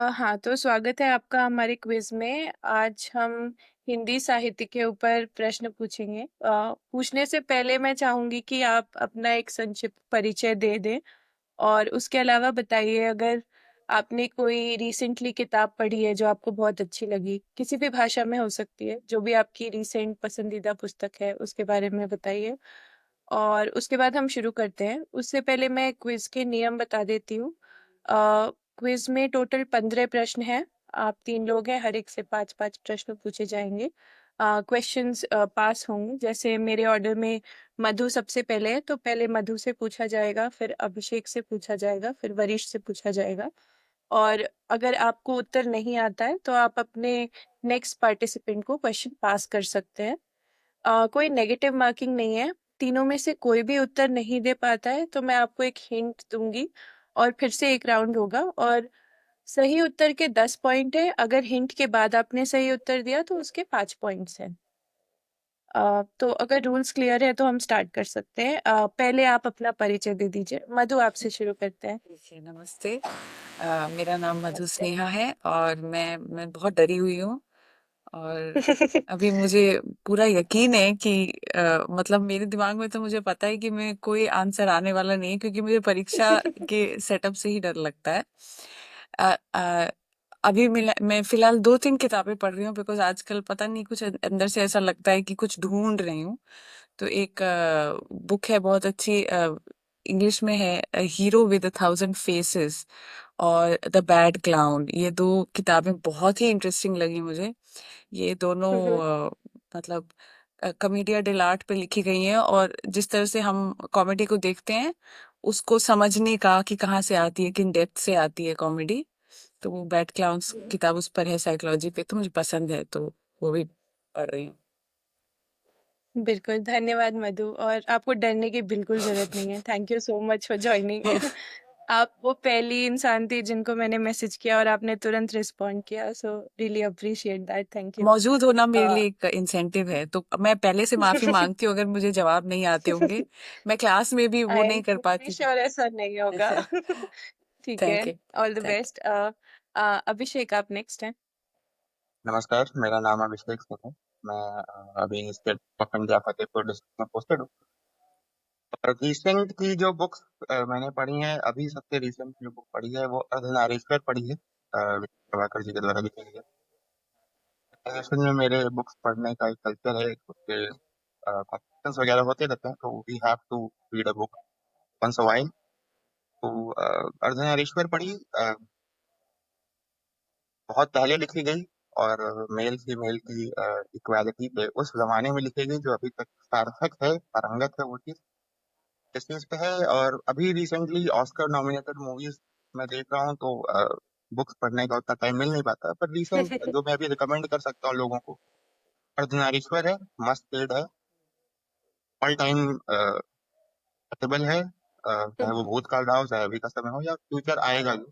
हाँ, तो स्वागत है आपका हमारे क्विज में। आज हम हिंदी साहित्य के ऊपर प्रश्न पूछेंगे। पूछने से पहले मैं चाहूंगी कि आप अपना एक संक्षिप्त परिचय दे दें और उसके अलावा बताइए अगर आपने कोई रिसेंटली किताब पढ़ी है जो आपको बहुत अच्छी लगी, किसी भी भाषा में हो सकती है, जो भी आपकी रिसेंट पसंदीदा पुस्तक है उसके बारे में बताइए और उसके बाद हम शुरू करते हैं। उससे पहले मैं क्विज के नियम बता देती हूँ। क्विज में टोटल 15 प्रश्न हैं। आप 3 लोग हैं, हर एक से 5-5 प्रश्न पूछे जाएंगे। क्वेश्चंस पास होंगे, जैसे मेरे ऑर्डर में मधु सबसे पहले है तो पहले मधु से पूछा जाएगा, फिर अभिषेक से पूछा जाएगा, फिर वरिष्ठ से पूछा जाएगा। और अगर आपको उत्तर नहीं आता है तो आप अपने नेक्स्ट पार्टिसिपेंट को क्वेश्चन पास कर सकते हैं। कोई नेगेटिव मार्किंग नहीं है। तीनों में से कोई भी उत्तर नहीं दे पाता है तो मैं आपको एक हिंट दूंगी और फिर से एक राउंड होगा और सही उत्तर के 10 पॉइंट है। अगर हिंट के बाद आपने सही उत्तर दिया तो उसके 5 पॉइंट्स हैं। तो अगर रूल्स क्लियर है तो हम स्टार्ट कर सकते हैं। पहले आप अपना परिचय दे दीजिए। मधु, आपसे शुरू करते हैं। जी, नमस्ते। मेरा नाम मधु स्नेहा है और मैं बहुत डरी हुई हूँ। और अभी मुझे पूरा यकीन है कि मतलब मेरे दिमाग में तो मुझे पता है कि मैं कोई आंसर आने वाला नहीं है, क्योंकि मुझे परीक्षा के सेटअप से ही डर लगता है। अ, अ, अभी मैं फिलहाल 2-3 किताबें पढ़ रही हूँ, बिकॉज आजकल पता नहीं कुछ अंदर से ऐसा लगता है कि कुछ ढूंढ रही हूँ। तो एक बुक है बहुत अच्छी, इंग्लिश में है, हीरो विद 1,000 फेसेस और द बैड क्लाउन। ये दो किताबें बहुत ही इंटरेस्टिंग लगी मुझे। ये दोनों मतलब कॉमेडिया डिल आर्ट पे लिखी गई हैं, और जिस तरह से हम कॉमेडी को देखते हैं उसको समझने का कि कहाँ से आती है, किन डेप्थ से आती है कॉमेडी। तो वो बैड क्लाउन्स किताब उस पर है, साइकोलॉजी पे, तो मुझे पसंद है, तो वो भी पढ़ रही हूँ। बिल्कुल, धन्यवाद मधु। और आपको डरने की बिल्कुल जरूरत नहीं है। Thank you so much for joining. आप वो पहली इंसान थी जिनको मैंने मैसेज किया और आपने तुरंत रिस्पॉन्ड किया, so really appreciate that. Thank you. मौजूद होना मेरे लिए एक इंसेंटिव है, तो मैं पहले से माफी मांगती हूँ अगर मुझे जवाब नहीं आते होंगे। मैं क्लास में भी वो आई नहीं एम कर प्रीटी पाती थी। श्योर ऐसा नहीं होगा। ठीक है। Thank you. All the thank best. Abhishek, आप नेक्स्ट हैं। नमस्कार, मेरा नाम अभिषेक सिंह है। मैं अभी state of India Fatehpur district में पोस्टेड हूँ। और रिसेंट की जो बुक्स मैंने पढ़ी हैं, अभी सबसे रिसेंट जो बुक पढ़ी है वो अर्धनारीश्वर पढ़ी है, विक्रम प्रभाकर जी के द्वारा लिखी गई है। एक्चुअली में मेरे बुक्स पढ़ने का एक कल्चर है, उसके कॉम्पिटिशन्स वगैरह होते रहते हैं, तो we have to read a book once a while. तो अर्धनारीश्वर पढ़ी, बहुत पहले लिखी गई और मेल फीमेल की इक्वालिटी पे उस जमाने में लिखी गई, जो अभी तक सार्थक है, पारंगत है वो चीज इस चीज पे है। और अभी रिसेंटली ऑस्कर नॉमिनेटेड मूवीज मैं देख रहा हूँ, तो बुक्स पढ़ने का उतना टाइम मिल नहीं पाता, पर रिसेंट जो मैं अभी रिकमेंड कर सकता हूँ लोगों को, अर्धनारीश्वर है, मस्ट रीड है, ऑल टाइम एक्सेप्टेबल है। चाहे वो भूतकाल रहा हो, चाहे अभी का समय हो, या फ्यूचर आएगा जो,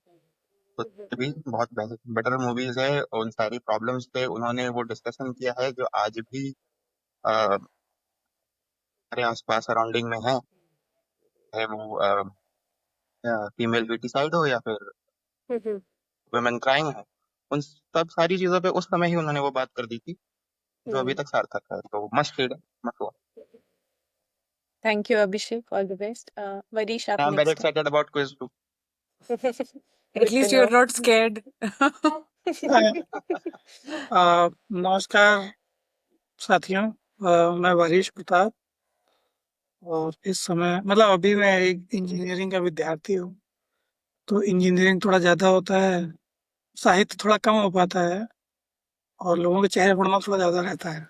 तो भी बहुत बेटर मूवीज है। उन सारी प्रॉब्लम्स पे उन्होंने वो डिस्कशन किया है जो आज भी हमारे आसपास सराउंडिंग में है वो फीमेल फीटिसाइड हो या फिर वुमेन क्राइम है। उन सब सारी चीजों पे उस समय ही उन्होंने वो बात कर दी थी, जो अभी तक सार्थक है। तो मस्ट रीड है, must watch. Thank you Abhishek, all the best. Varish, I आप एम वेरी नेक्स्ट हैं। Excited about quiz too. At good to least you know. Are not scared. नमस्कार साथियों। मैं वरिष्ठ प्रताप, और इस समय मतलब अभी मैं एक इंजीनियरिंग का विद्यार्थी हूँ। तो इंजीनियरिंग थोड़ा ज़्यादा होता है, साहित्य थोड़ा कम हो पाता है, और लोगों के चेहरे पढ़ना थोड़ा ज़्यादा रहता है।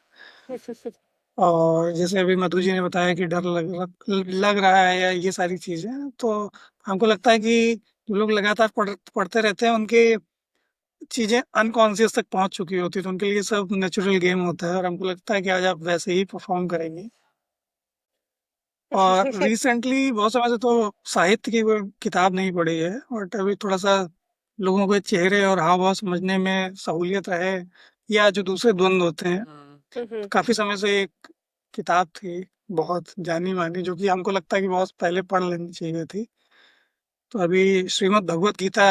और जैसे अभी मधु जी ने बताया कि डर लग रहा है या ये सारी चीज़ें, तो हमको लगता है कि जो लोग लगातार पढ़ते रहते हैं उनके चीज़ें अनकॉन्शियस तक पहुंच चुकी होती है, तो उनके लिए सब नेचुरल गेम होता है, और हमको लगता है कि आज आप वैसे ही परफॉर्म करेंगे। और रिसेंटली बहुत समय से तो साहित्य की कोई किताब नहीं पढ़ी है, और अभी थोड़ा सा लोगों के चेहरे और हाव भाव समझने में सहूलियत रहे, या जो दूसरे द्वंद्व होते हैं। तो काफी समय से एक किताब थी बहुत जानी मानी, जो कि हमको लगता है कि बहुत पहले पढ़ लेनी चाहिए थी। तो अभी श्रीमद् भगवत गीता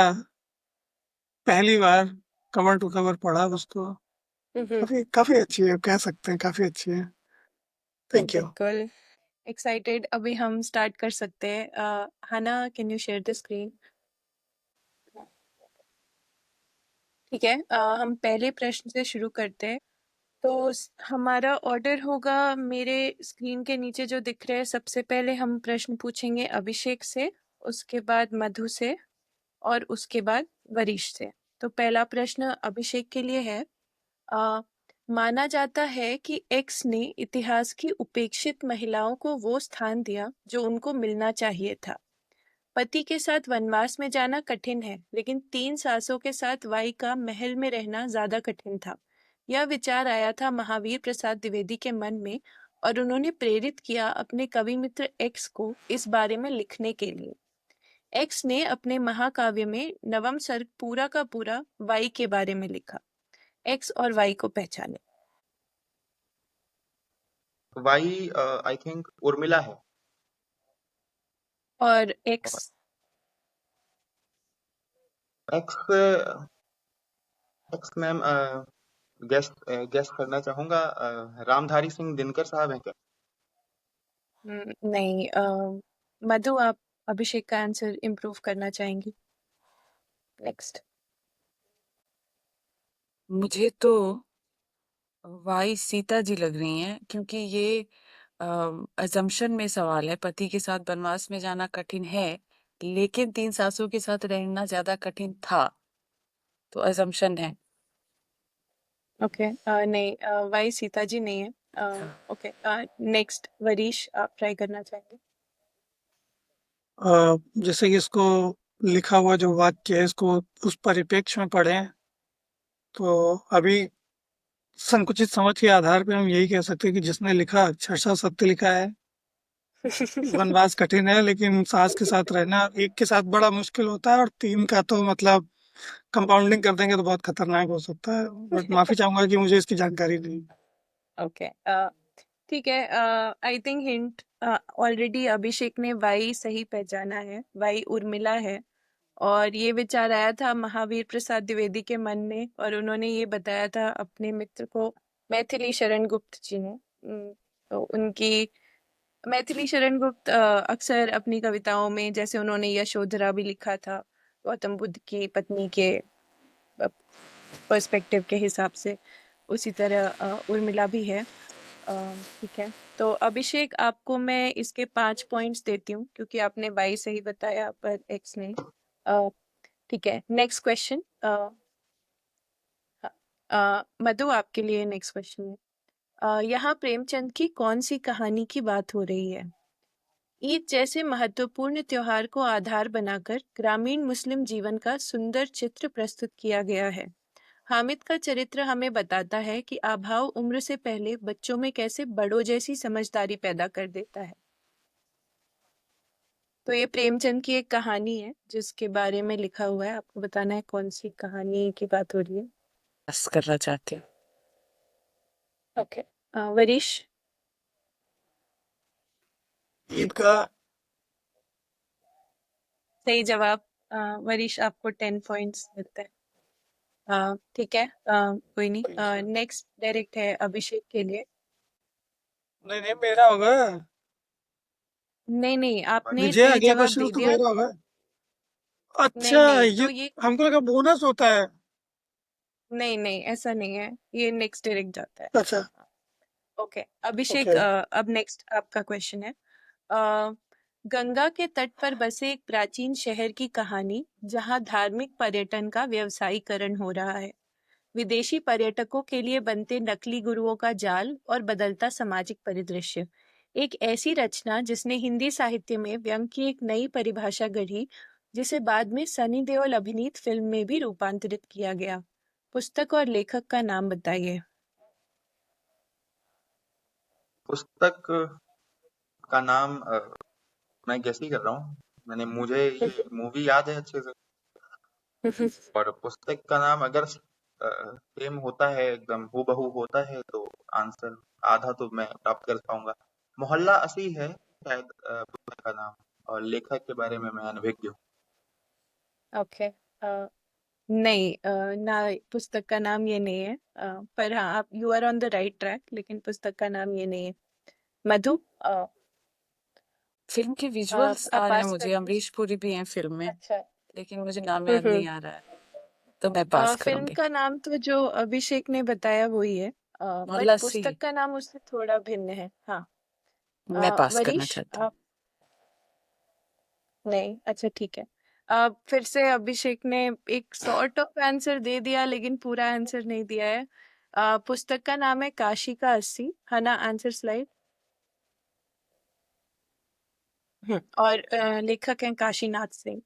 पहली बार कवर टू कवर पढ़ा उसको। काफी अच्छी है, कह सकते हैं काफी अच्छी है। Thank you. बिल्कुल एक्साइटेड। अभी हम स्टार्ट कर सकते हैं। Hana, can you share the screen? ठीक है, हम पहले प्रश्न से शुरू करते हैं। तो हमारा ऑर्डर होगा, मेरे स्क्रीन के नीचे जो दिख रहे हैं, सबसे पहले हम प्रश्न पूछेंगे अभिषेक से, उसके बाद मधु से, और उसके बाद वरिष्ठ से। तो पहला प्रश्न अभिषेक के लिए है। आ, माना जाता है कि एक्स ने इतिहास की उपेक्षित महिलाओं को वो स्थान दिया जो उनको मिलना चाहिए था। पति के साथ वनवास में जाना कठिन है, लेकिन 3 सासों के साथ वाई का महल में रहना ज्यादा कठिन था। यह विचार आया था महावीर प्रसाद द्विवेदी के मन में, और उन्होंने प्रेरित किया अपने कवि मित्र एक्स को इस बारे में लिखने के लिए। एक्स ने अपने महाकाव्य में नवम सर्ग पूरा का पूरा वाई के बारे में लिखा। एक्स और वाई को पहचाने। वाई आई थिंक उर्मिला है। और ex? Ex ex ma'am guess guess करना चाहूंगा, रामधारी सिंह दिनकर साहब हैं क्या? नहीं। मधु, आप अभिषेक का आंसर इम्प्रूव करना चाहेंगी? नेक्स्ट। मुझे तो वाई सीता जी लग रही हैं, क्योंकि ये अजम्पशन में सवाल है। पति के साथ वनवास में जाना कठिन है, लेकिन 3 सासों के साथ रहना ज्यादा कठिन था, तो अजम्पशन है। ओके, नहीं, वाई सीता जी नहीं है। ओके, नेक्स्ट वरीश, आप ट्राई करना चाहेंगे? जैसे कि इसको लिखा हुआ जो वाक्य है, इसको उस परिप्रेक्ष्य में पढ़ें तो अभी संकुचित समझ के आधार पे हम यही कह सकते हैं कि जिसने लिखा अक्षरशः सत्य लिखा है। वनवास कठिन है, लेकिन सास के साथ रहना एक के साथ बड़ा मुश्किल होता है, और 3 का तो मतलब कंपाउंडिंग कर देंगे तो बहुत खतरनाक हो सकता है। बट माफी चाहूंगा कि मुझे इसकी जानकारी नहीं। ओके, ठीक है। आई थिंक हिंट, ऑलरेडी अभिषेक ने वाई सही पहचाना है। वाई उर्मिला है, और ये विचार आया था महावीर प्रसाद द्विवेदी के मन में, और उन्होंने ये बताया था अपने मित्र को, मैथिली शरण गुप्त जी ने। तो उनकी मैथिली शरण गुप्त अक्सर अपनी कविताओं में, जैसे उन्होंने यशोधरा भी लिखा था गौतम बुद्ध की पत्नी के पर्सपेक्टिव के हिसाब से, उसी तरह उर्मिला भी है। ठीक है, तो अभिषेक, आपको मैं इसके 5 पॉइंट्स देती हूँ, क्योंकि आपने वाई सही बताया पर एक्स ने। अ, ठीक है, नेक्स्ट क्वेश्चन। मधु, आपके लिए नेक्स्ट क्वेश्चन है। यहाँ प्रेमचंद की कौन सी कहानी की बात हो रही है? ईद जैसे महत्वपूर्ण त्योहार को आधार बनाकर ग्रामीण मुस्लिम जीवन का सुंदर चित्र प्रस्तुत किया गया है। हामिद का चरित्र हमें बताता है कि अभाव उम्र से पहले बच्चों में कैसे बड़ों जैसी समझदारी पैदा कर देता है। तो ये प्रेमचंद की एक कहानी है जिसके बारे में लिखा हुआ है। आपको बताना है कौन सी कहानी की बात हो रही है। बस करना चाहती हूँ। ओके, वरीश? ईद का सही जवाब। वरीश, आपको 10 पॉइंट्स मिलते हैं। ठीक है, कोई नहीं। नेक्स्ट डायरेक्ट है अभिषेक के लिए। नहीं नहीं, मेरा होगा। नहीं नहीं, आपने मुझे सही अगला जवाब क्वेश्चन दे तो दिया। मेरा होगा। नहीं अच्छा, नहीं, तो ये ये हमको लगा बोनस होता है। नहीं नहीं, ऐसा नहीं है, ये नेक्स्ट डायरेक्ट जाता है। अच्छा। ओके अभिषेक, ओके। अब नेक्स्ट आपका क्वेश्चन है। अ, गंगा के तट पर बसे एक प्राचीन शहर की कहानी, जहां धार्मिक पर्यटन का व्यवसायीकरण हो रहा है। विदेशी पर्यटकों के लिए बनते नकली गुरुओं का जाल और बदलता सामाजिक परिदृश्य। एक ऐसी रचना जिसने हिंदी साहित्य में व्यंग की एक नई परिभाषा गढ़ी, जिसे बाद में सनी देओल अभिनीत फिल्म में भी रूपांतरित किया गया। पुस्तक और लेखक का नाम बताइए। पुस्तक का नाम मैं गेस ही कर रहा हूँ। मुझे ये मूवी याद है अच्छे से, और पुस्तक का नाम अगर सेम होता है, एकदम हूबहू होता है, तो आंसर आधा तो मैं प्राप्त कर पाऊंगा। मोहल्ला असी है शायद पुस्तक का नाम, और लेखक के बारे में मैं अनभिज्ञ हूँ। ओके, नहीं, ना, पुस्तक का नाम ये नहीं है। पर हाँ, आप you are on the right track, लेकिन पुस्तक का नाम ये नहीं है। मधु, फिल्म के विजुअल्स आप आ रहे हैं पास कर मुझे, दीजिए। अमरीश पुरी भी हैं फिल्म में, अच्छा। लेकिन मुझे नाम याद नहीं आ रहा है, तो मैं पास फिल्म करूंगी। का नाम तो जो अभिषेक ने बताया वही है, बट मोहल्ला सी, पुस्तक का नाम उससे थोड़ा भिन्न है। हाँ। मैं पास करना वरीश, चाहती हूँ। आप? नहीं, अच्छा ठीक है। फिर से अभिषेक ने एक सॉर्ट ऑफ आंसर दे दिया, लेकिन पूरा आंसर नहीं दिया है। पुस्तक का नाम है काशी का 80। है ना? Answer slide. और लेखक हैं काशीनाथ सिंह।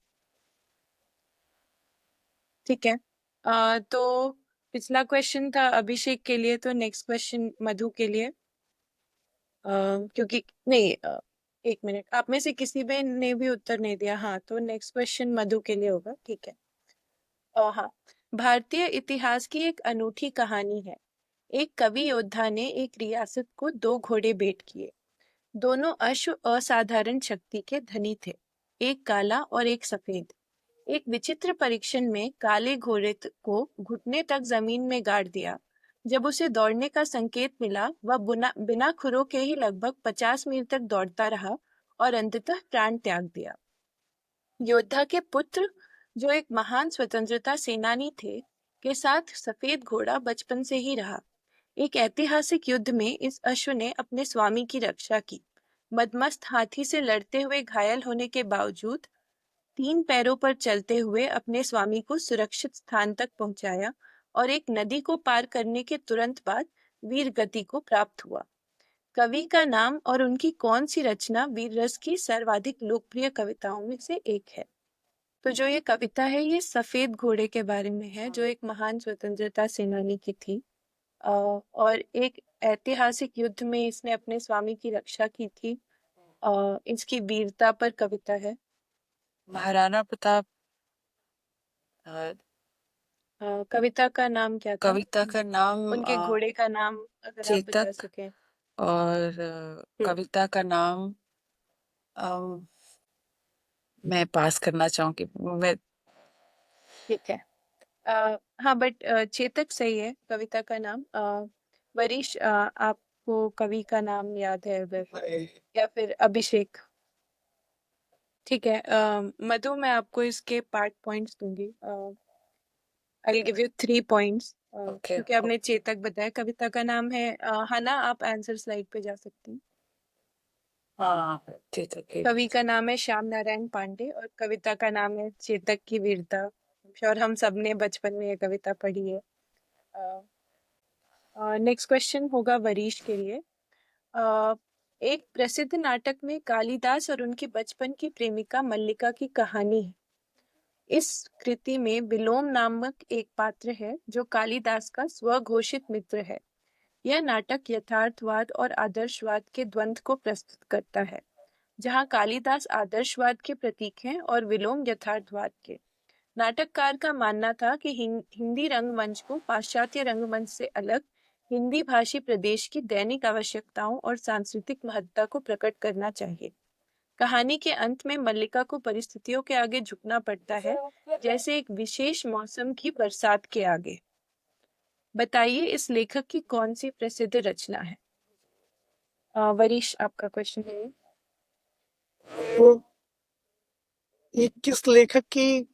ठीक है। तो पिछला क्वेश्चन था अभिषेक के लिए, तो नेक्स्ट क्वेश्चन मधु के लिए। क्योंकि नहीं, एक मिनट, आप में से किसी भी ने भी उत्तर नहीं दिया। हाँ, तो नेक्स्ट क्वेश्चन मधु के लिए होगा। ठीक है। हाँ, भारतीय इतिहास की एक अनूठी कहानी है। एक कवि योद्धा ने एक रियासत को 2 घोड़े भेंट किए। दोनों अश्व असाधारण शक्ति के धनी थे, एक काला और एक सफेद। एक विचित्र परीक्षण में काले घोड़े को घुटने तक जमीन में गाड़ दिया। जब उसे दौड़ने का संकेत मिला, वह बिना खुरों के ही लगभग 50 मील तक दौड़ता रहा और अंततः प्राण त्याग दिया। योद्धा के पुत्र, जो एक महान स्वतंत्रता सेनानी थे, के साथ सफेद घोड़ा बचपन से ही रहा। एक ऐतिहासिक युद्ध में इस अश्व ने अपने स्वामी की रक्षा की। मदमस्त हाथी से लड़ते हुए घायल होने के बावजूद 3 पैरों पर चलते हुए अपने स्वामी को सुरक्षित स्थान तक पहुंचाया और एक नदी को पार करने के तुरंत बाद वीर गति को प्राप्त हुआ। कवि का नाम और उनकी कौन सी रचना वीर रस की सर्वाधिक लोकप्रिय कविताओं में से एक है? तो जो ये कविता है, ये सफेद घोड़े के बारे में है, जो एक महान स्वतंत्रता सेनानी की थी। और एक ऐतिहासिक युद्ध में इसने अपने स्वामी की रक्षा की थी। इसकी वीरता पर कविता है। महाराणा प्रताप। अ, कविता का नाम क्या था? कविता का नाम उनके घोड़े का नाम अगर आप बता चेतक, सकें। और कविता का नाम अम, मैं पास करना चाहूंगी। मैं ठीक है। हाँ, बट चेतक सही है कविता का नाम। वरीश, आपको कवि का नाम याद है अगर, या फिर अभिषेक? ठीक है। मधु, मैं आपको इसके पार्ट पॉइंट्स दूंगी। I give you 3 points, okay. क्योंकि आपने चेतक बताया। कविता का नाम है हना, आप आंसर स्लाइड पे जा सकती हैं। हाँ, चेतक है। कवि का नाम है श्याम नारायण पांडे और कविता का नाम है चेतक की वीरता। श्योर हम सबने बचपन में ये कविता पढ़ी है। नेक्स्ट क्वेश्चन होगा वरीश के लिए। अ, एक प्रसिद्ध नाटक में कालिदास और उनकी बचपन की प्रेमिका मल्लिका की कहानी है। इस कृति में विलोम नामक एक पात्र है जो कालिदास का स्वघोषित मित्र है। यह नाटक यथार्थवाद और आदर्शवाद के द्वंद्व को प्रस्तुत करता है, जहाँ कालिदास आदर्शवाद के प्रतीक हैं और विलोम यथार्थवाद के। नाटककार का मानना था कि हिंदी रंगमंच को पाश्चात्य रंगमंच से अलग हिंदी भाषी प्रदेश की दैनिक आवश्यकताओं और सांस्कृतिक महत्ता को प्रकट करना चाहिए। कहानी के अंत में मल्लिका को परिस्थितियों के आगे झुकना पड़ता है, जैसे एक विशेष मौसम की बरसात के आगे। बताइए, इस लेखक की कौन सी प्रसिद्ध रचना है? वरीश, आपका क्वेश्चन है। तो ये किस लेखक की,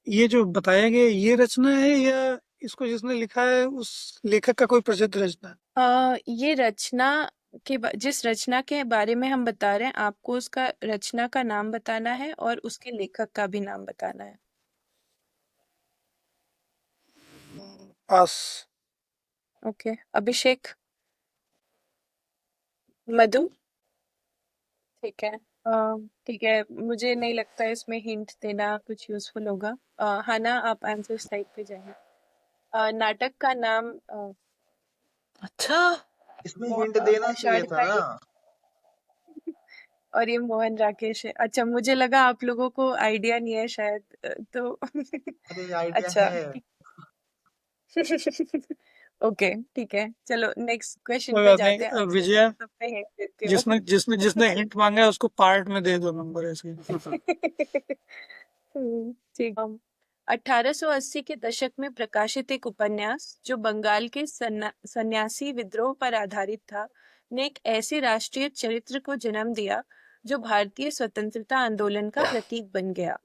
ये जो बताया गया ये रचना है, या इसको जिसने लिखा है उस लेखक का कोई प्रसिद्ध रचना है? ये रचना जिस रचना के बारे में हम बता रहे हैं, आपको उसका रचना का नाम बताना है और उसके लेखक का भी नाम बताना है। पास। ओके, अभिषेक? मधु? ठीक है। ठीक है, मुझे नहीं लगता इसमें हिंट देना कुछ यूजफुल होगा। हाना, आप आंसर साइड पे जाइए। नाटक का नाम अच्छा, इसमें हिंट देना चाहिए आषाढ़ था का ना। एक, और ये मोहन राकेश है। अच्छा, मुझे लगा आप लोगों को आइडिया नहीं है शायद, तो अरे आइडिया अच्छा। है। ओके, ठीक है, चलो नेक्स्ट क्वेश्चन कोई पे बात जाते हैं। नहीं, अब विजया, सब पे हिंट देती हूँ। जिसने जिसने जिसने हिंट मांगा है उसको पार्ट में दे दो नंबर ऐसे। ठीक। 1880 के दशक में प्रकाशित एक उपन्यास जो बंगाल के सन्यासी विद्रोह पर आधारित था, ने एक ऐसे राष्ट्रीय चरित्र को जन्म दिया जो भारतीय स्वतंत्रता आंदोलन का प्रतीक बन गया।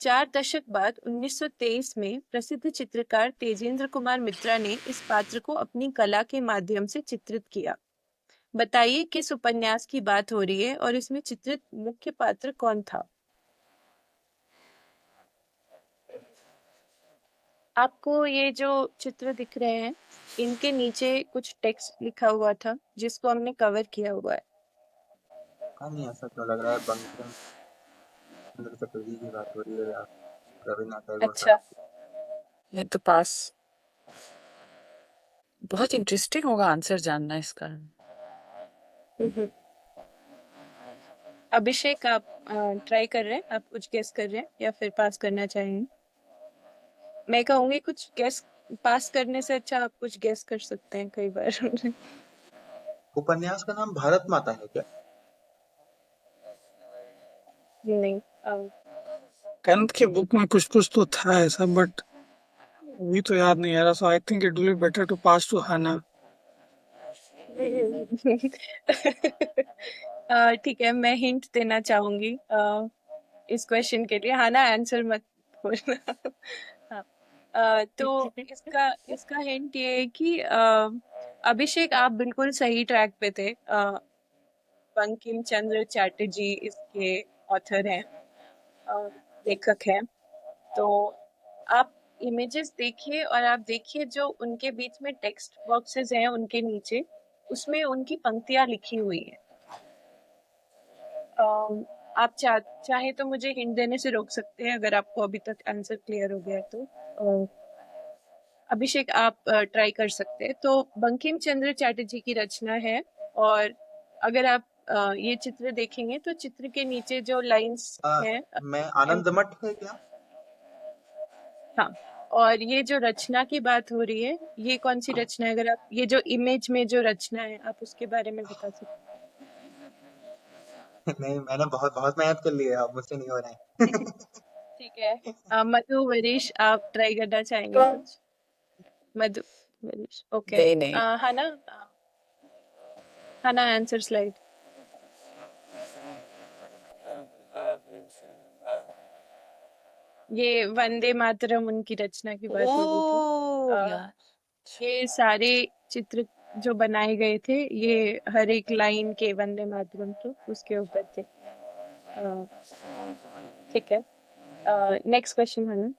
4 दशक बाद 1923 में प्रसिद्ध चित्रकार तेजेंद्र कुमार मित्रा ने इस पात्र को अपनी कला के माध्यम से चित्रित किया। बताइए किस उपन्यास की बात हो रही है और इसमें चित्रित मुख्य पात्र कौन था? आपको ये जो चित्र दिख रहे हैं, इनके नीचे कुछ टेक्स्ट लिखा हुआ था जिसको हमने कवर किया हुआ है। हाँ नहीं, ऐसा क्यों लग रहा है? बंकिम चंद्र चटर्जी की बात हो रही है या रविन्द्रनाथ टैगोर अच्छा। साहब? ये तो पास। बहुत इंटरेस्टिंग होगा आंसर जानना इसका। अभिषेक, आप ट्राई कर रहे हैं? आप कुछ गेस कर रहे हैं या फिर पास करना चाहेंगे? मैं कहूंगी कुछ गेस पास करने से अच्छा आप कुछ गेस कर सकते हैं कई बार। उपन्यास का नाम भारत माता है क्या? नहीं। टेंथ की बुक में कुछ कुछ तो था ऐसा, बट अभी तो याद नहीं आ रहा, so I think it will be better to pass to Hana. ठीक है, मैं हिंट देना चाहूंगी इस क्वेश्चन के लिए। हाना, आंसर मत बोलना। हाँ, तो इसका हिंट ये है कि अभिषेक, आप बिल्कुल सही ट्रैक पे थे। बंकिम चंद्र चटर्जी इसके ऑथर हैं, लेखक हैं। तो आप इमेजेस देखिए और आप देखिए जो उनके बीच में टेक्स्ट बॉक्सेस हैं उनके नीचे, उसमें उनकी पंक्तियां लिखी हुई हैं। आप चाहे तो मुझे हिंट देने से रोक सकते हैं अगर आपको अभी तक आंसर क्लियर हो गया है तो। अभिषेक, आप ट्राई कर सकते हैं। तो बंकिम चंद्र चटर्जी की रचना है, और अगर आप ये चित्र देखेंगे तो चित्र के नीचे जो लाइंस हैं मैं आनंद मठ है क्या? हाँ, और ये जो रचना की बात हो रही है, ये कौन सी रचना है? अगर आप ये जो इमेज में जो रचना है आप उसके बारे में बता सकते हैं। नहीं, मैंने बहुत बहुत मेहनत कर ली है, अब मुझसे नहीं हो रहा है। ठीक है, मधु, वरीश, आप ट्राई करना चाहेंगे कुछ? मधु, वरीश, ओके। नहीं नहीं। हाना, हाना, आंसर स्लाइड। ये वंदे मातरम उनकी रचना की बात हो रही थी। ओ अ, यार, ये सारे चित्र जो बनाए गए थे, ये हर एक लाइन के वंदे मातरम तो उसके ऊपर थे। ठीक है, नेक्स्ट क्वेश्चन है।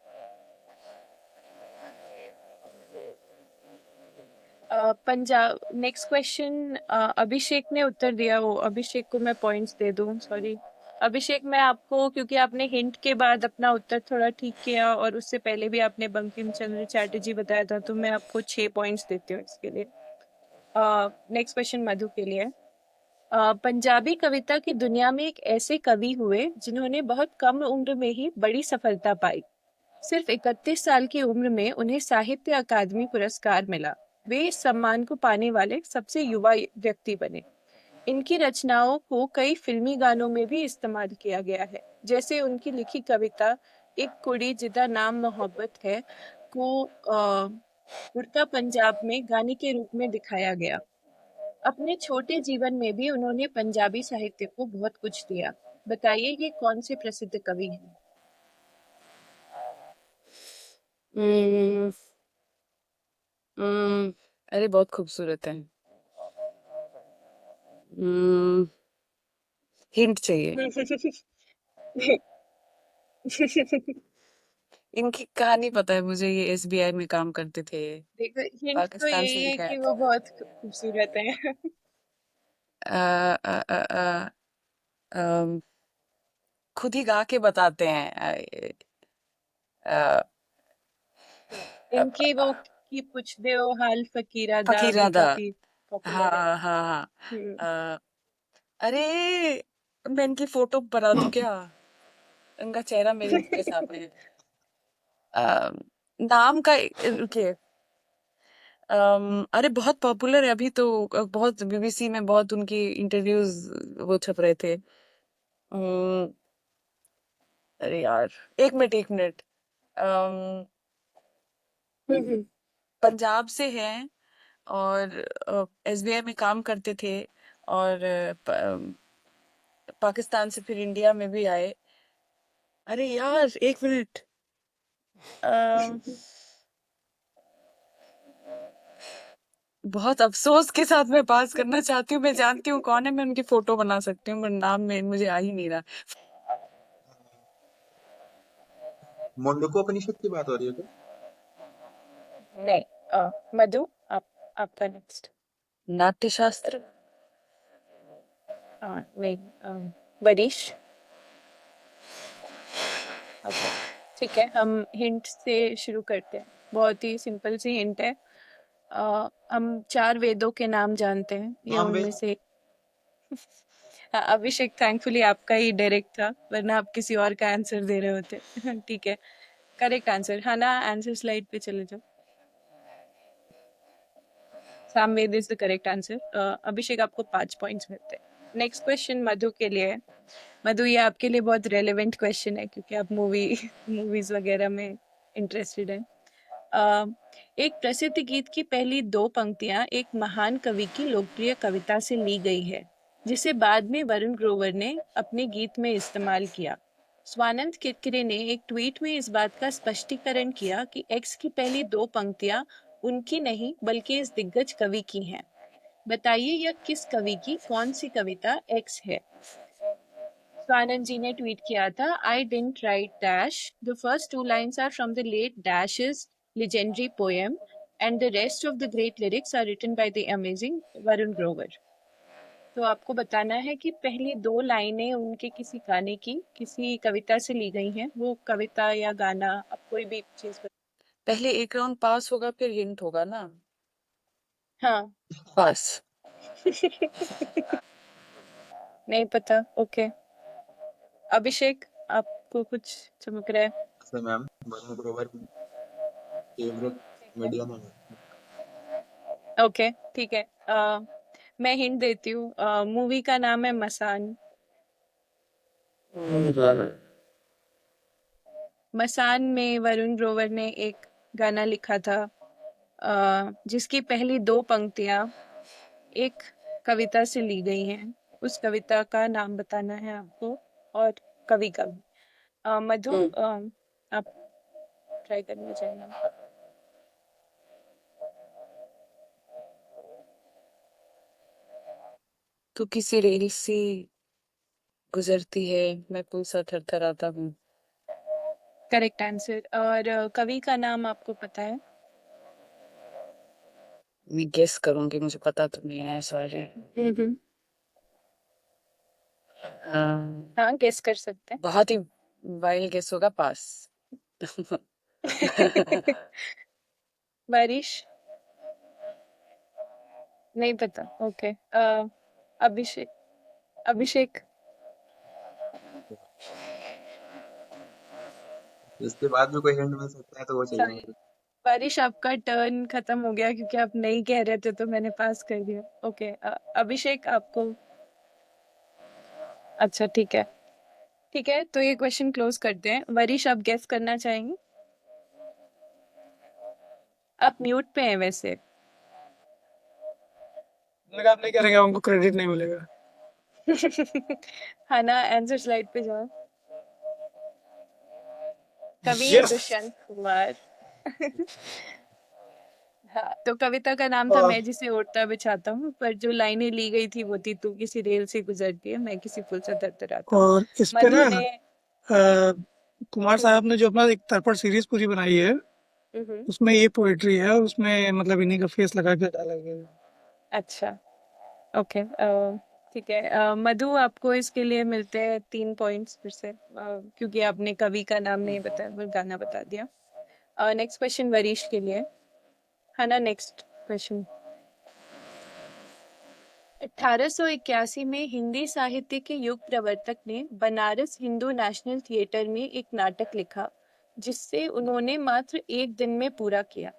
पंजाब, नेक्स्ट क्वेश्चन अभिषेक ने उत्तर दिया हो। अभिषेक को मैं पॉइंट्स दे दूं, सॉरी अभिषेक, मैं आपको, क्योंकि आपने हिंट के बाद अपना उत्तर थोड़ा ठीक किया और उससे पहले भी आपने बंकिम चंद्र चटर्जी बताया था, तो मैं आपको 6 पॉइंट्स देती हूँ इसके लिए। नेक्स्ट क्वेश्चन मधु के लिए। पंजाबी कविता की दुनिया में एक ऐसे कवि हुए जिन्होंने बहुत कम उम्र में ही बड़ी सफलता पाई। सिर्फ 31 साल की उम्र में उन्हें साहित्य अकादमी पुरस्कार मिला। वे इस सम्मान को पाने वाले सबसे युवा व्यक्ति बने। इनकी रचनाओं को कई फिल्मी गानों में भी इस्तेमाल किया गया है, जैसे उनकी लिखी कविता एक कुड़ी जिदा नाम मोहब्बत है को उड़ता पंजाब में गाने के रूप में दिखाया गया। अपने छोटे जीवन में भी उन्होंने पंजाबी साहित्य को बहुत कुछ दिया। बताइए ये कौन से प्रसिद्ध कवि हैं? अरे बहुत खूबसूरत है। हिंट चाहिए। इनकी कहानी पता है मुझे, ये एसबीआई में काम करते थे, देखो, हिंट तो पाकिस्तान यही से है लिखा कि है। वो बहुत खूबसूरत है। अ, अ, अ, अ, अम, खुद ही गा के बताते हैं। अ, अ, इनकी वो की पूछ दे ओ हाल फकीरा दा भी फकीरादा। काफी हाँ पॉपुलर है। हाँ हाँ। हम्म, अरे मैं इनकी फोटो बना दूं क्या? इनका चेहरा मेरे मुंह के सामने है। नाम का रुकिए। अरे बहुत पॉपुलर है अभी तो, बहुत बीबीसी में बहुत उनकी इंटरव्यूज वो छप रहे थे। अरे यार, एक मिनट एक मिनट। अम, हम्म, पंजाब से हैं और एसबीआई में काम करते थे और पाकिस्तान से फिर इंडिया में भी आए। अरे यार, एक मिनट। अम, बहुत अफसोस के साथ मैं पास करना चाहती हूँ। मैं जानती हूँ कौन है, मैं उनकी फोटो बना सकती हूँ, पर नाम में मुझे आ ही नहीं रहा। मुंडको उपनिषद की बात हो रही है क्या? नहीं। मधु, आपका नेक्स्ट। नाट्य शास्त्र। नहीं। वरीश। ओके, ठीक है, हम हिंट से शुरू करते हैं। बहुत ही सिंपल सी हिंट है। हम 4 वेदों के नाम जानते हैं, या नाम उनमें वेद। से हाँ, अभिषेक, थैंकफुली आपका ही डायरेक्ट था, वरना आप किसी और का आंसर दे रहे होते। ठीक है, करेक्ट आंसर। हाँ ना, आंसर स्लाइड पे चले जाओ। Samaveda is the correct answer. Abhishek, आपको 5 पॉइंट्स मिलते हैं। नेक्स्ट क्वेश्चन मधु के लिए है। मधु, ये आपके लिए बहुत रेलेवेंट क्वेश्चन है, क्योंकि आप मूवीज वगैरह में इंटरेस्टेड हैं। अ, एक प्रसिद्ध गीत की पहली 2 पंक्तियां एक महान कवि की लोकप्रिय कविता से ली गई है, जिसे बाद में वरुण ग्रोवर ने अपने गीत में इस्तेमाल किया। स्वानंद किरकिरे ने एक ट्वीट में इस बात का स्पष्टीकरण किया कि एक्स की पहली 2 पंक्तियां उनकी नहीं, बल्कि इस दिग्गज कवि की हैं। बताइए, यह किस कवि की कौन सी कविता एक्स है? स्वानंद जी ने ट्वीट किया था, I didn't write dash, the first 2 lines are from the late dash's legendary poem and the rest of the great lyrics are written by the amazing Varun Grover. तो आपको बताना है कि पहली 2 लाइनें उनके किसी गाने की, किसी कविता से ली गई हैं। वो कविता या गाना, आप कोई भी चीज पहले एक राउंड पास होगा, फिर हिंट होगा ना? हाँ। पास। नहीं पता, ओके। अभिषेक, आपको कुछ चमक रहा है? से मैम, वरुण ग्रोवर की फेवरेट मीडियम है। ओके, ठीक है। मैं हिंट देती हूँ। मूवी का नाम है मसान। मसान में वरुण ग्रोवर ने एक गाना लिखा था, जिसकी पहली 2 पंक्तियां एक कविता से ली गई हैं। उस कविता का नाम बताना है आपको, और कवि का भी। मधु, आप ट्राई करना चाहेंगे? तो किसी रेल से गुजरती है, मैं पुल सा थरथराता हूँ। Correct answer. और कवि का नाम आपको पता है? मैं गेस करूंगी, मुझे पता तो नहीं है, सॉरी। हाँ, गेस कर सकते हैं। बहुत ही वाइल्ड गेस होगा, पास। बारिश, नहीं पता, ओके। अभिषेक। अभिषेक, इसके बाद भी कोई हिंट मिल सकता है तो वो चाहिए सॉरी मुझे। बारिश, आपका टर्न खत्म हो गया, क्योंकि आप नहीं कह रहे थे तो मैंने पास कर दिया। ओके, अभिषेक, आपको। अच्छा, ठीक है। ठीक है, तो ये क्वेश्चन क्लोज करते हैं। वरिश, आप गेस करना चाहेंगे? आप म्यूट पे हैं वैसे। लगा आप नहीं करेंगे, उनको क्रेडिट नहीं मिलेगा। हाँ ना, आंसर स्लाइड पे जाओ। कवि यस। दुष्यंत कुमार। हाँ, तो कविता का नाम था मैं जिसे ओढ़ता बिछाता हूँ, पर जो लाइनें ली गई थी वो थी, तू किसी रेल से गुजरती है, मैं किसी पुल से थरथराता हूँ। और इस पे मधु ना ने कुमार साहब ने जो अपना एक तर्पण सीरीज पूरी बनाई है, उसमें ये पोएट्री है, और उसमें मतलब इन्हीं का फेस लगा के डाला गया है। अच्छा, ओके, ठीक है। मधु, आपको इसके लिए मिलते हैं 3 पॉइंट्स फिर से, क्योंकि आपने कवि का नाम नहीं बताया, बस गाना बता दिया। नेक्स्ट क्वेश्चन वरीश के लिए है ना। Next question. 1881 में हिंदी साहित्य के युग प्रवर्तक ने बनारस हिंदू नेशनल थिएटर में एक नाटक लिखा, जिससे उन्होंने मात्र 1 दिन में पूरा किया।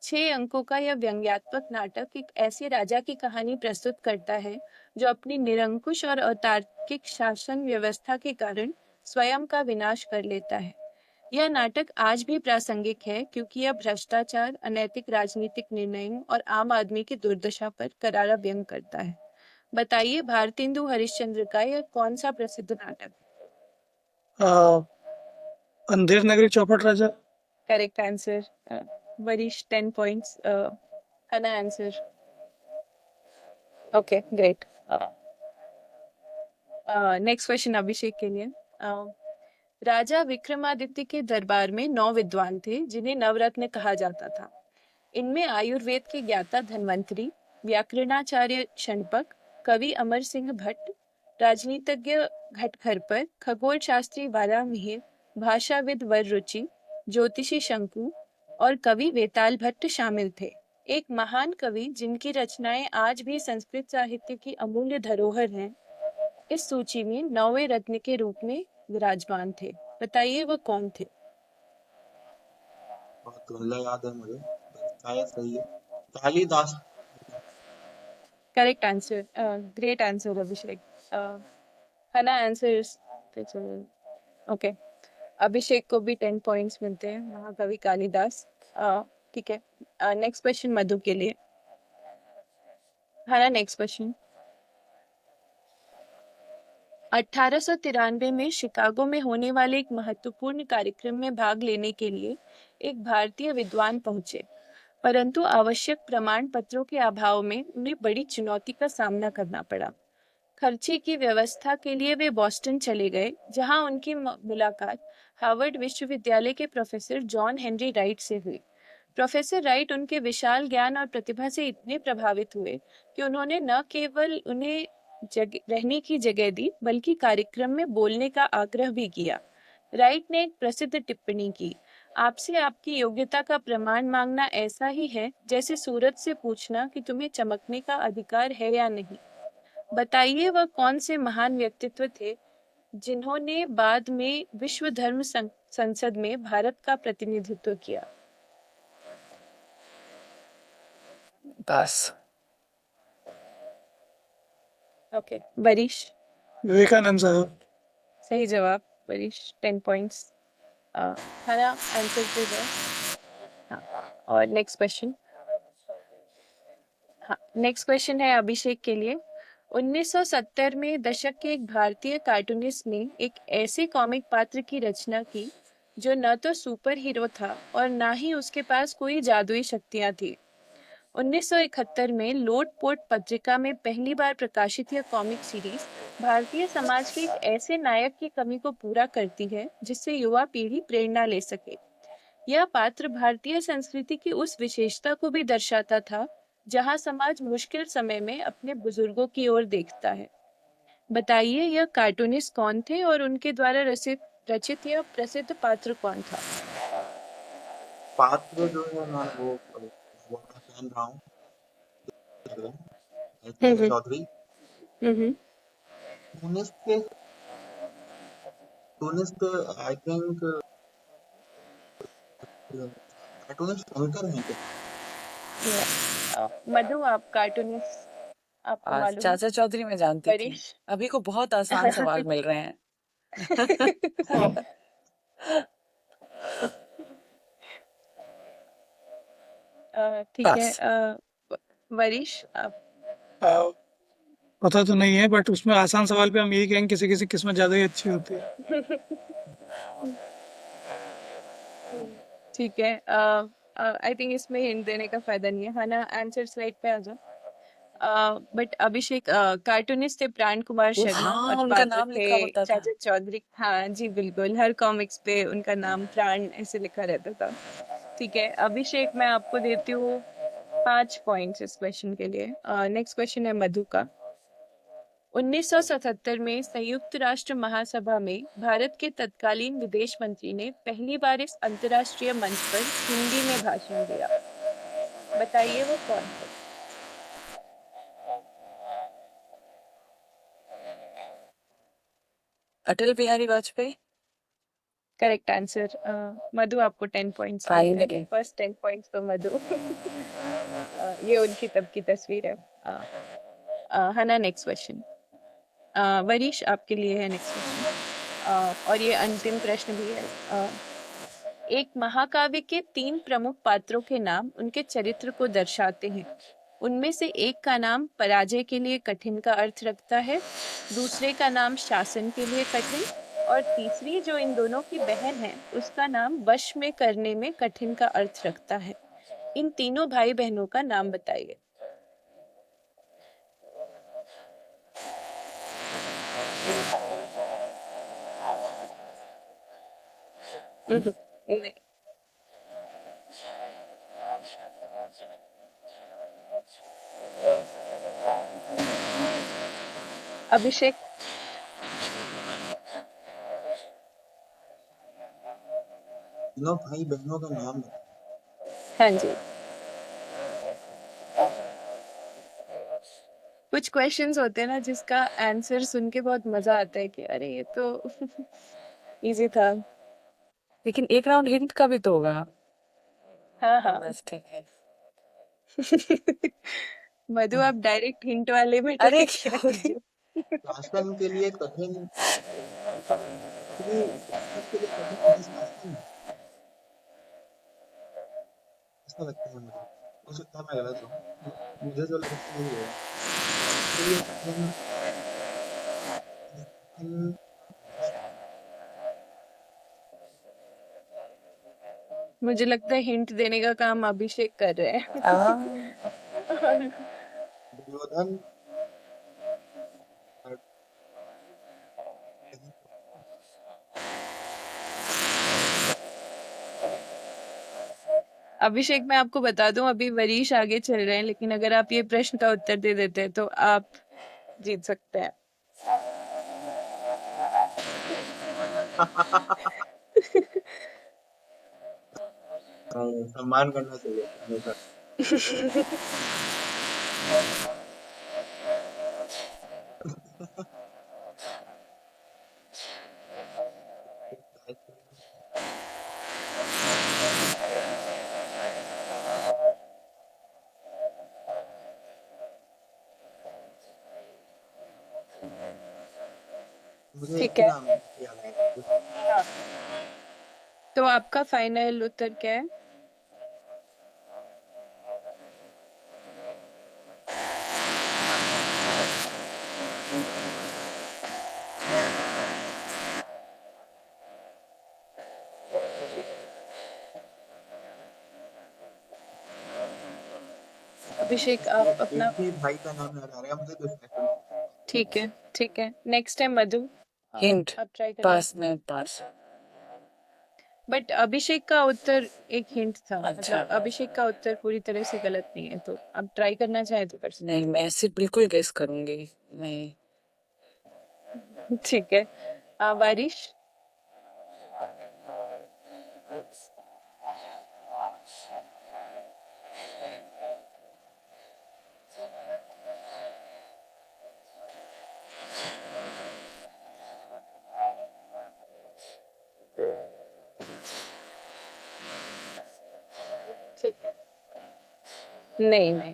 6 अंकों का यह व्यंग्यात्मक नाटक एक ऐसे राजा की कहानी प्रस्तुत करता है, जो अपनी निरंकुश और अतार्किक शासन व्यवस्था के कारण स्वयं का विनाश कर लेता है। यह नाटक आज भी प्रासंगिक है क्योंकि यह भ्रष्टाचार, अनैतिक राजनीतिक निर्णयों और आम आदमी की दुर्दशा पर करारा व्यंग करता है। बताइए, भारतेंदु हरिश्चंद्र का यह कौन सा प्रसिद्ध नाटक? Andher Nagari Chaupat Raja. Correct answer. Varish 10 points. Hana answer. Okay, great. Next question Abhishek के लिए। राजा विक्रमादित्य के दरबार में 9 विद्वान थे जिन्हें नवरत्न कहा जाता था। इनमें आयुर्वेद के ज्ञाता धन्वंतरी, व्याकरणाचार्य शनपक, कवि अमर सिंह भट्ट, राजनीतिज्ञ घटखरपर, खगोल शास्त्री वारामिहिर, भाषाविद वररुचि, ज्योतिषी शंकु और कवि वेताल भट्ट शामिल थे। एक महान कवि जिनकी रचनाएं आज भी संस्कृत साहित्य की अमूल्य धरोहर हैं, इस सूची में 9वें रत्न के रूप में विराजमान थे। बताइए वह कौन थे? बहुत धुंधला याद है मुझे, पर शायद सही है। Kalidas. Correct answer. Great answer Abhishek. Hana answers. Okay, अभिषेक को भी 10 पॉइंट्स मिलते हैं, महाकवि कालिदास। ठीक है, नेक्स्ट क्वेश्चन मधु के लिए। हना, नेक्स्ट क्वेश्चन। 1893 में शिकागो में होने वाले एक महत्वपूर्ण कार्यक्रम में भाग लेने के लिए एक भारतीय विद्वान पहुंचे, परंतु आवश्यक प्रमाण पत्रों के अभाव में उन्हें बड़ी चुनौती का सामना करना पड़ा। खर्चे की व्यवस्था के लिए वे बॉस्टन चले गए, जहां उनकी मुलाकात हार्वर्ड विश्वविद्यालय के प्रोफेसर जॉन हेनरी राइट से हुई। प्रोफेसर राइट उनके विशाल ज्ञान और प्रतिभा से इतने प्रभावित हुए कि उन्होंने न केवल उन्हें रहने की जगह दी, बल्कि कार्यक्रम में बोलने का आग्रह भी किया। राइट ने एक प्रसिद्ध टिप्पणी की, आपसे आपकी योग्यता का प्रमाण मांगना ऐसा ही है जैसे सूरज से पूछना कि तुम्हें चमकने का अधिकार है या नहीं। बताइए वह कौन से महान व्यक्तित्व थे जिन्होंने बाद में विश्व धर्म संसद में भारत का प्रतिनिधित्व किया? बस। ओके, वरिश। विवेकानंद साहब। सही जवाब, वरिश 10 पॉइंट्स। हना आंसर दे दो। हाँ, और नेक्स्ट क्वेश्चन। हाँ, नेक्स्ट क्वेश्चन है अभिषेक के लिए। 1970 में दशक के एक भारतीय कार्टूनिस्ट ने एक ऐसे कॉमिक पात्र की रचना की जो न तो सुपर हीरो था और ना ही उसके पास कोई जादुई शक्तियां थी। 1971 में लोट पोट पत्रिका में पहली बार प्रकाशित यह कॉमिक सीरीज भारतीय समाज के एक ऐसे नायक की कमी को पूरा करती है जिससे युवा पीढ़ी प्रेरणा ले सके। यह पात्र भारतीय संस्कृति की उस विशेषता को भी दर्शाता था जहां समाज मुश्किल समय में अपने बुजुर्गों की ओर देखता है। बताइए यह कार्टूनिस्ट कौन थे और उनके द्वारा रचित यह प्रसिद्ध पात्र कौन था? पात्र जो है मैं वो मैं पहन रहा हूँ, देख रहे हैं, चाचा हम्म। चौधरी। हम्म। टूनिस्ट टूनिस्ट आई थिंक कार्टूनिस्ट शंकर हैं क्या? मधु, आप कार्टूनिस्ट आपको मालूम है? चाचा चौधरी मैं जानती थी। वरिश। अभी को बहुत आसान सवाल मिल रहे हैं। ठीक है, बस। वरिश आप। पता तो नहीं है, बट उसमें आसान सवाल पे हम यही कहेंगे किसी किसी किस्मत ज्यादा ही अच्छी होती है। ठीक है, आई थिंक इसमें हिंट देने का फायदा नहीं है। है ना, आंसर स्लाइड पे आ जाओ। बट अभिषेक कार्टूनिस्ट थे प्राण कुमार शर्मा हाँ, और उनका पात्र नाम थे लिखा होता था। चाचा चौधरी। हाँ जी, बिल्कुल, हर कॉमिक्स पे उनका नाम प्राण ऐसे लिखा रहता था। ठीक है अभिषेक, मैं आपको देती हूँ 5 पॉइंट्स इस क्वेश्चन के लिए। नेक्स्ट क्वेश्चन है मधु का। 1977 में संयुक्त राष्ट्र महासभा में भारत के तत्कालीन विदेश मंत्री ने पहली बार इस अंतर्राष्ट्रीय मंच पर हिंदी में भाषण दिया। बताइए वो कौन थे? अटल बिहारी वाजपेयी। Correct answer. मधु, आपको 10 पॉइंट्स मिलते हैं। फाइनली। फर्स्ट 10 पॉइंट्स तो मधु। ये उनकी तब की तस्वीर है। हना, नेक्स्ट क्वेश्चन। वरिश, आपके लिए है नेक्स्ट क्वेश्चन, और ये अंतिम प्रश्न भी है। एक महाकाव्य के 3 प्रमुख पात्रों के नाम उनके चरित्र को दर्शाते हैं। उनमें से एक का नाम पराजय के लिए कठिन का अर्थ रखता है, दूसरे का नाम शासन के लिए कठिन, और तीसरी जो इन दोनों की बहन है उसका नाम वश में करने में कठिन का अर्थ रखता है। इन तीनों भाई बहनों का नाम बताइए। नहीं। अभिषेक। तीनों भाई बहनों का नाम बताओ। हाँ जी। कुछ क्वेश्चंस होते हैं ना जिसका आंसर सुन के बहुत मजा आता है कि अरे ये तो इजी था। लेकिन एक राउंड हिंट का भी तो होगा। हाँ हाँ। बस ठीक है। मधु आप डायरेक्ट हिंट वाले में अरे ट्राई क्या कीजिए। शासन के लिए कठिन, शासन के लिए कठिन दुशासन, ऐसा लगता है मुझे। हो सकता है मैं गलत हूँ, मुझे जो लगता है यही है। के लिए कठिन, कठिन, मुझे लगता है हिंट देने का काम अभिषेक कर रहे हैं। दुर्योधन, और कहीं अभिषेक मैं आपको बता दूं अभी वरीश आगे चल रहे हैं, लेकिन अगर आप ये प्रश्न का उत्तर दे देते हैं तो आप जीत सकते हैं। सम्मान करना चाहिए हमेशा। मुझे एक ठीक ही है। नाम याद आया था। हाँ। तो आपका फाइनल उत्तर क्या है? अभिषेक आप अपना। एक ही भाई का नाम याद आ रहा है मुझे, दुशासन। ठीक है ठीक है, नेक्स्ट टाइम मधु हिंट आप ट्राई करिए। पास में पास। बट अभिषेक का उत्तर एक हिंट था, अच्छा। मतलब अभिषेक का उत्तर पूरी तरह से गलत नहीं है, तो आप ट्राई करना चाहे तो कर नहीं, मैं ऐसे बिल्कुल गेस करूंगी। नहीं। सकते। ठीक है। बारिश। ठीक है। नहीं नहीं।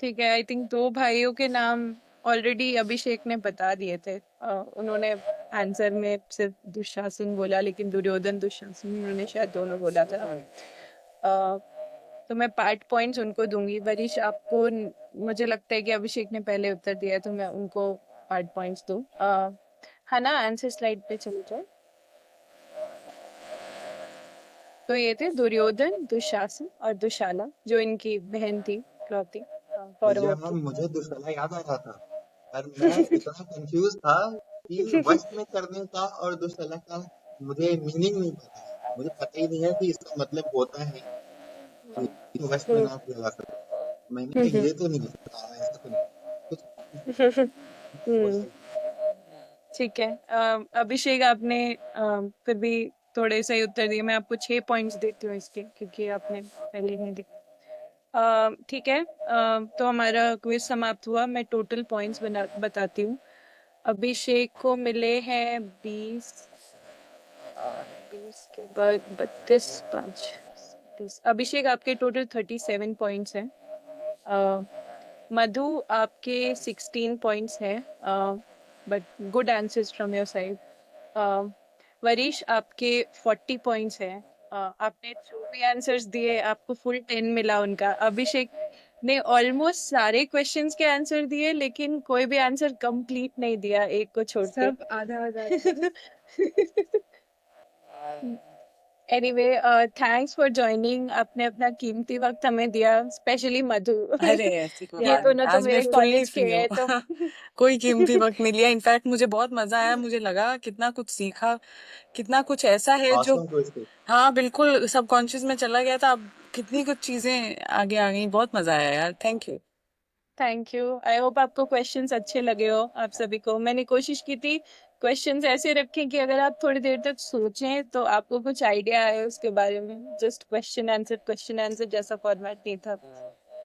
ठीक है, आई थिंक 2 भाइयों के नाम ऑलरेडी अभिषेक ने बता दिए थे। उन्होंने आंसर में सिर्फ दुशासन बोला, लेकिन दुर्योधन दुशासन उन्होंने शायद दोनों बोला था। अ, तो मैं पार्ट पॉइंट्स उनको दूंगी। वरिश आपको मुझे लगता है कि अभिषेक ने पहले उत्तर दिया है, तो मैं उनको पार्ट पॉइंट्स दूं। है ना, आंसर स्लाइड पे चले जाए। तो ये थे दुर्योधन, दुशासन और दुशाला, जो इनकी बहन थी इकलौती भैया कौरवों मैम, की। मुझे दुशाला याद आ रहा था, पर मैं इतना कंफ्यूज था कि वश में करने का और दुशाला का मुझे मीनिंग नहीं पता है। मुझे पता ही नहीं है कि इसका मतलब होता है कि वश में ना किया जा सके। मैंने कहा ये तो नहीं हो सकता, ऐसा तो नहीं कुछ हो हम्म, सकता। ठीक है। अभिषेक आपने फिर भी थोड़े सही उत्तर दिए। मैं आपको 6 पॉइंट्स देती हूँ इसके, क्योंकि आपने पहले नहीं दिए। ठीक है। तो हमारा क्विज समाप्त हुआ। मैं टोटल पॉइंट्स बताती हूँ। अभिषेक को मिले हैं 20, 20 के बाद 32, 5, 30। अभिषेक आपके टोटल 37 पॉइंट्स हैं। अ, मधु आपके 16 पॉइंट्स हैं, but good answers from your side. Varish आपके 40 पॉइंट्स हैं, आपने जो भी आंसर्स दिए आपको फुल 10 मिला उनका। अभिषेक ने ऑलमोस्ट सारे क्वेश्चंस के आंसर दिए लेकिन कोई भी आंसर कंप्लीट नहीं दिया, एक को छोड़ के। सब आधा आधा एनीवे, थैंक्स फॉर ज्वाइनिंग। आपने अपना कीमती वक्त हमें दिया, स्पेशली मधु। अरे ऐसी कोई ये बात नहीं, दोनों तो आज मैं मेरे फुल्ली कॉलेज के फ्री हैं तो हूँ। कोई कीमती वक्त नहीं लिया, इनफैक्ट मुझे बहुत मजा आया, मुझे लगा कितना कुछ सीखा, कितना कुछ ऐसा है जो ऑसम क्विज थी। हाँ बिल्कुल सबकॉन्शियस में चला गया था, अब कितनी कुछ चीजें आगे आ गई, बहुत मजा आया यार, thank you. Thank you. I hope आपको क्वेश्चंस अच्छे लगे हो आप सभी को। मैंने कोशिश की थी क्वेश्चंस ऐसे रखें कि अगर आप थोड़ी देर तक सोचें तो आपको कुछ आइडिया आए उसके बारे में। जस्ट क्वेश्चन आंसर जैसा फॉर्मेट नहीं था।